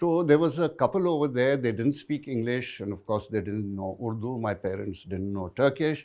So there was a couple over there. They didn't speak English, and of course they didn't know Urdu. My parents didn't know Turkish.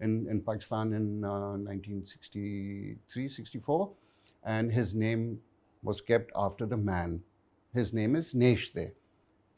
in Pakistan in 1963-64 and his name was kept after the man. His name is Neshde,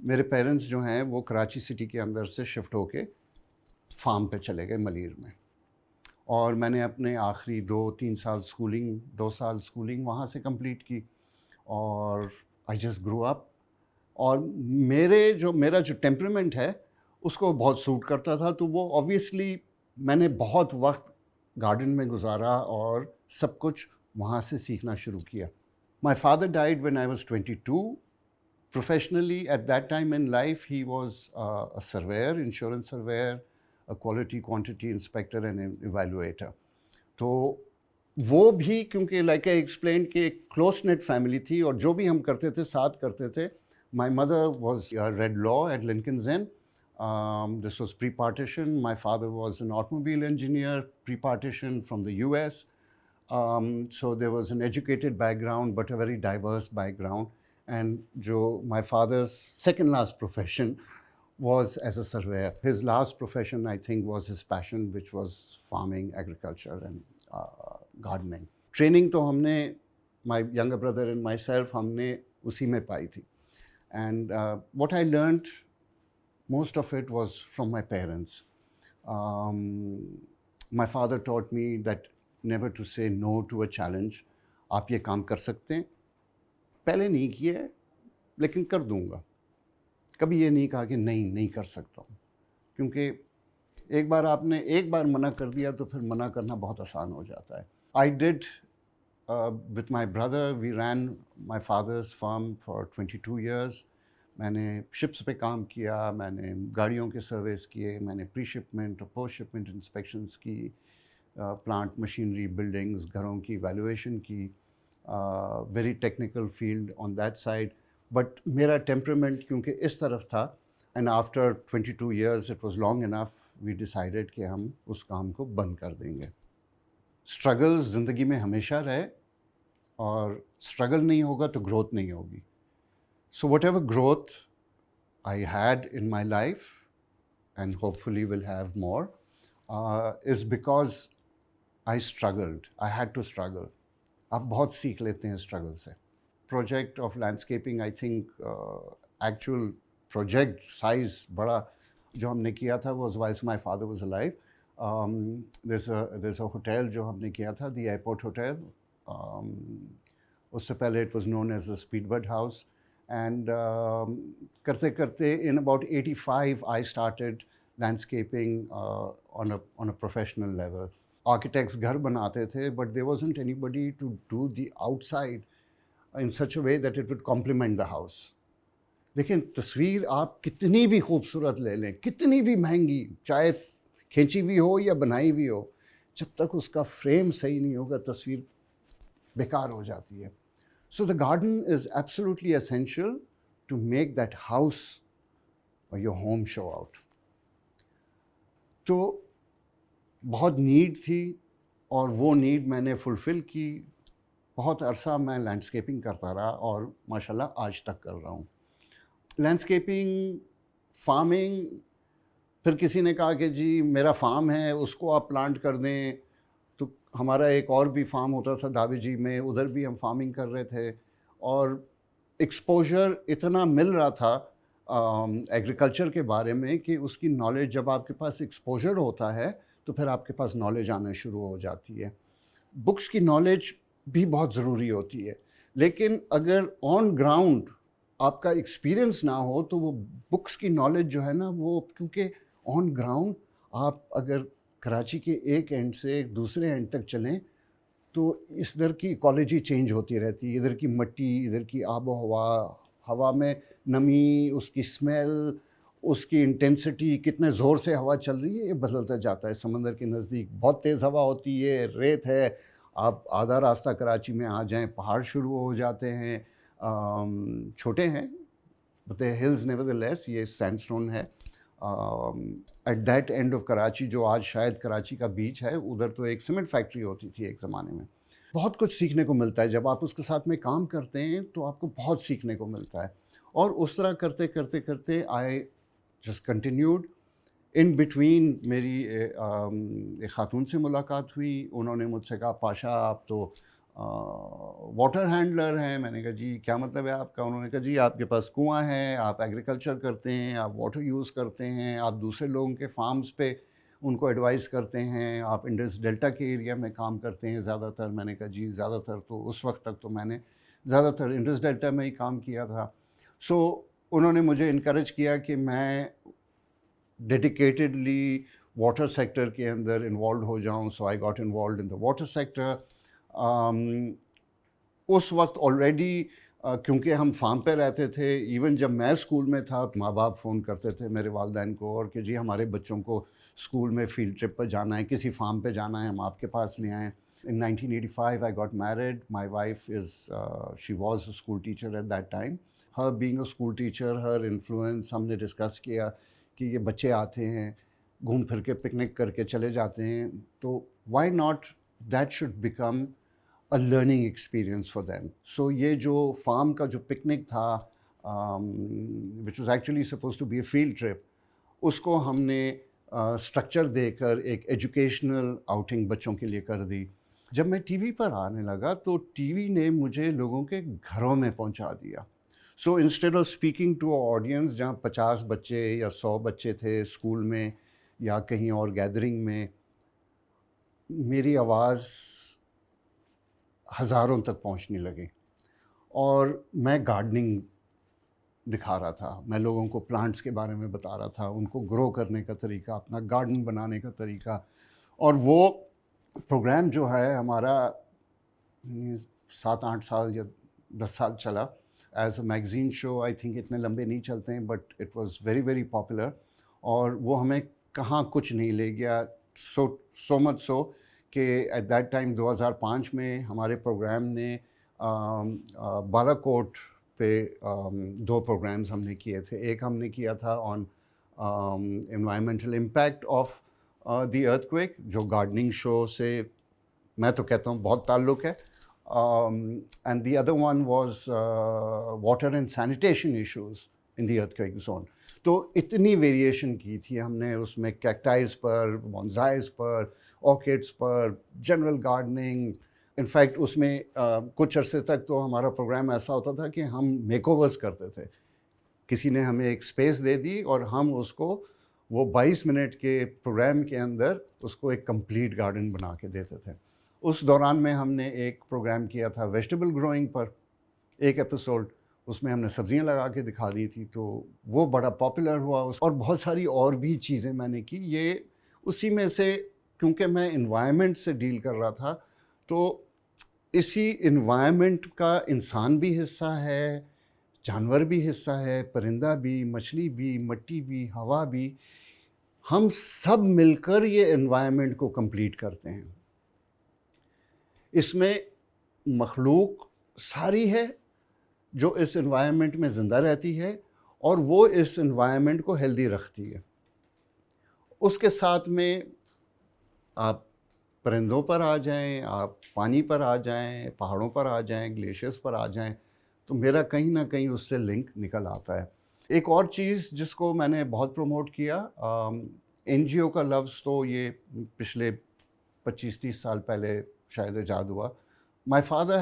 میرے parents جو ہیں وہ Karachi city کے اندر سے shift ہو کے form پہ چلے گئے ملیر میں، اور میں نے اپنے آخری 2 سال اسکولنگ وہاں سے کمپلیٹ کی، اور آئی جسٹ گرو اپ. اور میرا جو ٹیمپرمنٹ ہے اس کو بہت سوٹ کرتا تھا، تو وہ آبویسلی میں نے بہت وقت گارڈن میں گزارا اور سب کچھ وہاں سے سیکھنا شروع کیا. My father died when I was 22. Professionally, at that time in life, he was a surveyor, insurance surveyor, a quality quantity inspector and an evaluator. تو وہ بھی کیونکہ لائک آئی ایکسپلین کہ ایک کلوز نیٹ فیملی تھی، اور جو بھی ہم کرتے تھے ساتھ کرتے تھے. My mother was read law at Lincoln's Inn. This was pre partition. My father was an automobile engineer pre partition from the US. So there was an educated background but a very diverse background. And my father's second last profession was as a surveyor. His last profession, I think, was his passion, which was farming, agriculture and gardening. Training to humne, my younger brother and myself, humne usi mein pai thi. And what I learned, most of it was from my parents. My father taught me that never to say no to a challenge. آپ یہ کام کر سکتے ہیں، پہلے نہیں کیے لیکن کر دوں گا. کبھی یہ نہیں کہا کہ نہیں کر سکتا ہوں، کیونکہ ایک بار منع کر دیا تو پھر منع کرنا بہت آسان ہو جاتا ہے. I did with my brother, we ran my father's farm for 22 years. میں نے شپس پہ کام کیا، میں نے گاڑیوں کے سروس کیے، میں نے پری شپمنٹ اور پوسٹ شپمنٹ انسپیکشنس کی، پلانٹ مشینری، بلڈنگز، گھروں کی ایویلویشن کی. Very technical field on that side. But میرا ٹیمپرمنٹ کیونکہ اس طرف تھا، and after 22 years it was long enough, we decided کہ ہم اس کام کو بند کر دیں گے. اسٹرگل زندگی میں ہمیشہ رہے، اور اسٹرگل نہیں ہوگا تو گروتھ نہیں ہوگی. So whatever growth I had in my life and hopefully will have more as because I struggled. I had to struggle. آپ بہت سیکھ لیتے ہیں اسٹرگل سے. Project of landscaping, I think actual project size بڑا جو ہم نے کیا تھا was while my father was alive. there's a hotel جو ہم نے کیا تھا، دی ایئرپورٹ ہوٹل. اس سے پہلے it was known as the Speedbird House. And کرتے کرتے in about 85 I started landscaping on a professional level. Architects گھر بناتے تھے but there wasn't anybody to do the outside in such a way that it would complement the house. دیکھیں، تصویر آپ کتنی بھی خوبصورت لے لیں، کتنی بھی مہنگی، چاہے کھینچی بھی ہو یا بنائی بھی ہو، جب تک اس کا فریم صحیح نہیں ہوگا تصویر بیکار ہو جاتی ہے. So the garden is absolutely essential to make that house or your home show out. تو بہت نیڈ تھی، اور وہ نیڈ میں نے فلفل کی. بہت عرصہ میں لینڈسکیپنگ کرتا رہا، اور ماشاءاللہ آج تک کر رہا ہوں. Landscaping, farming. پھر کسی نے کہا کہ جی میرا فارم ہے، اس کو آپ پلانٹ کر دیں. تو ہمارا ایک اور بھی فارم ہوتا تھا داوی جی میں، ادھر بھی ہم فارمنگ کر رہے تھے. اور ایکسپوجر اتنا مل رہا تھا ایگریکلچر کے بارے میں کہ اس کی نالج، جب آپ کے پاس ایکسپوجر ہوتا ہے تو پھر آپ کے پاس نالج آنا شروع ہو جاتی ہے. بکس کی نالج بھی بہت ضروری ہوتی ہے، لیکن اگر آن گراؤنڈ آپ کا ایکسپیرئنس نہ ہو تو وہ بکس کی نالج جو ہے نا، وہ کیونکہ آن گراؤنڈ آپ اگر کراچی کے ایک اینڈ سے دوسرے اینڈ تک چلیں تو اس ادھر کی ایکالوجی چینج ہوتی رہتی ہے. ادھر کی مٹی، ادھر کی آب و ہوا میں نمی، اس کی اسمیل، اس کی انٹینسٹی، کتنے زور سے ہوا چل رہی ہے، یہ بدلتا جاتا ہے. سمندر کے نزدیک بہت تیز ہوا ہوتی ہے، ریت ہے. آپ آدھا راستہ کراچی میں آ جائیں، پہاڑ شروع ہو جاتے ہیں، چھوٹے ہیں بٹ ہلز نیورتھلیس، یہ سینڈ اسٹون ہے. At that end of Karachi, جو آج شاید کراچی کا بیچ ہے، ادھر تو ایک سیمنٹ فیکٹری ہوتی تھی ایک زمانے میں. بہت کچھ سیکھنے کو ملتا ہے جب آپ اس کے ساتھ میں کام کرتے ہیں، تو آپ کو بہت سیکھنے کو ملتا ہے. اور اس طرح کرتے کرتے کرتے I just continued. In between میری ایک خاتون سے ملاقات ہوئی. انہوں نے مجھ سے کہا پاشا آپ تو واٹر ہینڈلر ہیں. میں نے کہا جی کیا مطلب ہے آپ کا؟ انہوں نے کہا جی آپ کے پاس کنواں ہے, آپ ایگریکلچر کرتے ہیں, آپ واٹر یوز کرتے ہیں, آپ دوسرے لوگوں کے فارمز پہ ان کو ایڈوائز کرتے ہیں, آپ انڈس ڈیلٹا کے ایریا میں کام کرتے ہیں زیادہ تر. میں نے کہا جی زیادہ تر تو اس وقت تک تو میں نے زیادہ تر انڈس ڈیلٹا میں ہی کام کیا تھا. سو انہوں نے مجھے انکریج کیا کہ میں ڈیڈیکیٹڈلی واٹر سیکٹر کے اندر انوالوڈ ہو جاؤں. So I got involved in the water sector. اس وقت آلریڈی کیونکہ ہم فارم پہ رہتے تھے, ایون جب میں اسکول میں تھا تو ماں باپ فون کرتے تھے میرے والدین کو اور کہ جی ہمارے بچوں کو اسکول میں فیلڈ ٹرپ پہ جانا ہے, کسی فارم پہ جانا ہے, ہم آپ کے پاس لے آئیں. In 1985 I got married. My wife she was a school teacher at that time. Her being a school teacher, her influence, ہم نے ڈسکس کیا کہ یہ بچے آتے ہیں گھوم پھر کے پکنک کر کے چلے جاتے ہیں, تو why not that should become a learning experience for them. So یہ جو فارم کا جو پکنک تھا which was actually suppose to be a field trip, اس کو ہم نے اسٹرکچر دے کر ایک ایجوکیشنل آؤٹنگ بچوں کے لیے کر دی. جب میں ٹی وی پر آنے لگا تو ٹی وی نے مجھے لوگوں کے گھروں میں پہنچا دیا. So instead of speaking to a audience جہاں 50 بچے یا 100 بچے تھے اسکول میں یا کہیں اور گیدرنگ میں, میری آواز ہزاروں تک پہنچنے لگی. اور میں گارڈننگ دکھا رہا تھا, میں لوگوں کو پلانٹس کے بارے میں بتا رہا تھا, ان کو گرو کرنے کا طریقہ, اپنا گارڈن بنانے کا طریقہ. اور وہ پروگرام جو ہے ہمارا 7-8 سال یا 10 سال چلا as a magazine show. I think اتنے لمبے نہیں چلتے ہیں but it was very very popular, اور وہ ہمیں کہاں کچھ نہیں لے گیا. سو مچ سو کہ ایٹ دیٹ ٹائم 2005 میں ہمارے پروگرام نے بالا کوٹ پہ 2 پروگرامز ہم نے کیے تھے. ایک ہم نے کیا تھا on environmental impact of the earth quick, جو گارڈننگ شو سے میں تو کہتا ہوں بہت تعلق ہے. And the other one was water and sanitation issues in the earth quick zone. تو اتنی ویریشن کی تھی ہم نے اس میں, کیکٹائز پر, بونزائز پر, آرکڈس پر, جنرل گارڈننگ. انفیکٹ اس میں کچھ عرصے تک تو ہمارا پروگرام ایسا ہوتا تھا کہ ہم میک اوورز کرتے تھے. کسی نے ہمیں ایک اسپیس دے دی اور ہم اس کو وہ 22 منٹ کے پروگرام کے اندر اس کو ایک کمپلیٹ گارڈن بنا کے دیتے تھے. اس دوران میں ہم نے ایک پروگرام کیا تھا ویجیٹیبل گروئنگ پر, ایک ایپیسوڈ, اس میں ہم نے سبزیاں لگا کے دکھا دی تھی, تو وہ بڑا پاپولر ہوا. اور بہت ساری اور بھی چیزیں میں نے کی. یہ اسی میں سے, کیونکہ میں انوائرمنٹ سے ڈیل کر رہا تھا, تو اسی انوائرمنٹ کا انسان بھی حصہ ہے, جانور بھی حصہ ہے, پرندہ بھی, مچھلی بھی, مٹی بھی, ہوا بھی. ہم سب مل کر یہ انوائرمنٹ کو کمپلیٹ کرتے ہیں. اس میں مخلوق ساری ہے جو اس انوائرمنٹ میں زندہ رہتی ہے اور وہ اس انوائرمنٹ کو ہیلدی رکھتی ہے. اس کے ساتھ میں آپ پرندوں پر آ جائیں, آپ پانی پر آ جائیں, پہاڑوں پر آ جائیں, گلیشیئرز پر آ جائیں, تو میرا کہیں نہ کہیں اس سے لنک نکل آتا ہے. ایک اور چیز جس کو میں نے بہت پروموٹ کیا, این جی او کا لفظ تو یہ پچھلے 25-30 سال پہلے شاید ایجاد ہوا. My father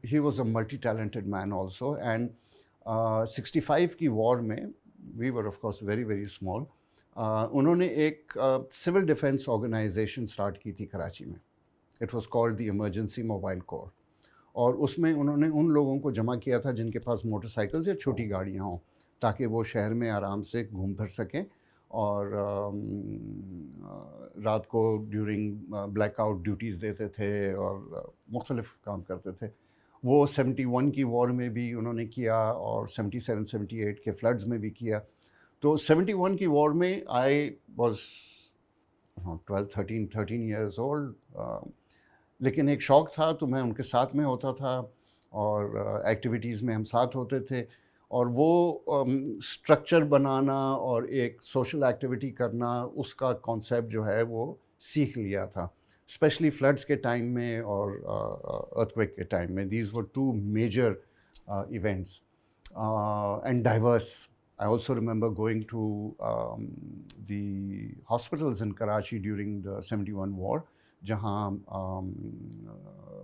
he was a multi talented man also, and 65 کی وار میں we were of course very very small. انہوں نے ایک سول ڈیفینس آرگنائزیشن اسٹارٹ کی تھی کراچی میں. It was called the emergency mobile corps, اور اس میں انہوں نے ان لوگوں کو جمع کیا تھا جن کے پاس موٹر سائیکلز یا چھوٹی گاڑیاں ہوں, تاکہ وہ شہر میں آرام سے گھوم پھر سکیں, اور رات کو ڈیورنگ بلیک آؤٹ ڈیوٹیز دیتے تھے اور مختلف کام کرتے تھے. وہ 71 کی وار میں بھی انہوں نے کیا اور 77-78 کے فلڈز میں بھی کیا. تو 71 کی وار میں آئی واز 13 ایئرز اولڈ, لیکن ایک شوق تھا تو میں ان کے ساتھ میں ہوتا تھا اور ایکٹیویٹیز میں ہم ساتھ ہوتے تھے. اور وہ اسٹرکچر بنانا اور ایک سوشل ایکٹیویٹی کرنا, اس کا کانسیپٹ جو ہے وہ سیکھ لیا تھا, اسپیشلی فلڈس کے ٹائم میں اور ارتھ کویک کے ٹائم میں. These were 2 major events and divorce. I also remember going to the hospitals in Karachi during the 71 war, جہاں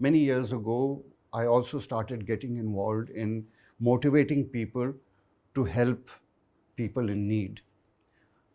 many years ago I also started getting involved in motivating people to help people in need.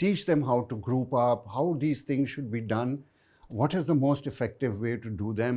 teach them how to group up, how these things should be done, what is the most effective way to do them.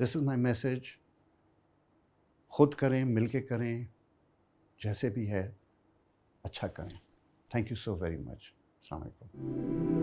This is my message. خود کریں، مل کے کریں، جیسے بھی ہے اچھا کریں. Thank you so very much. السلام علیکم.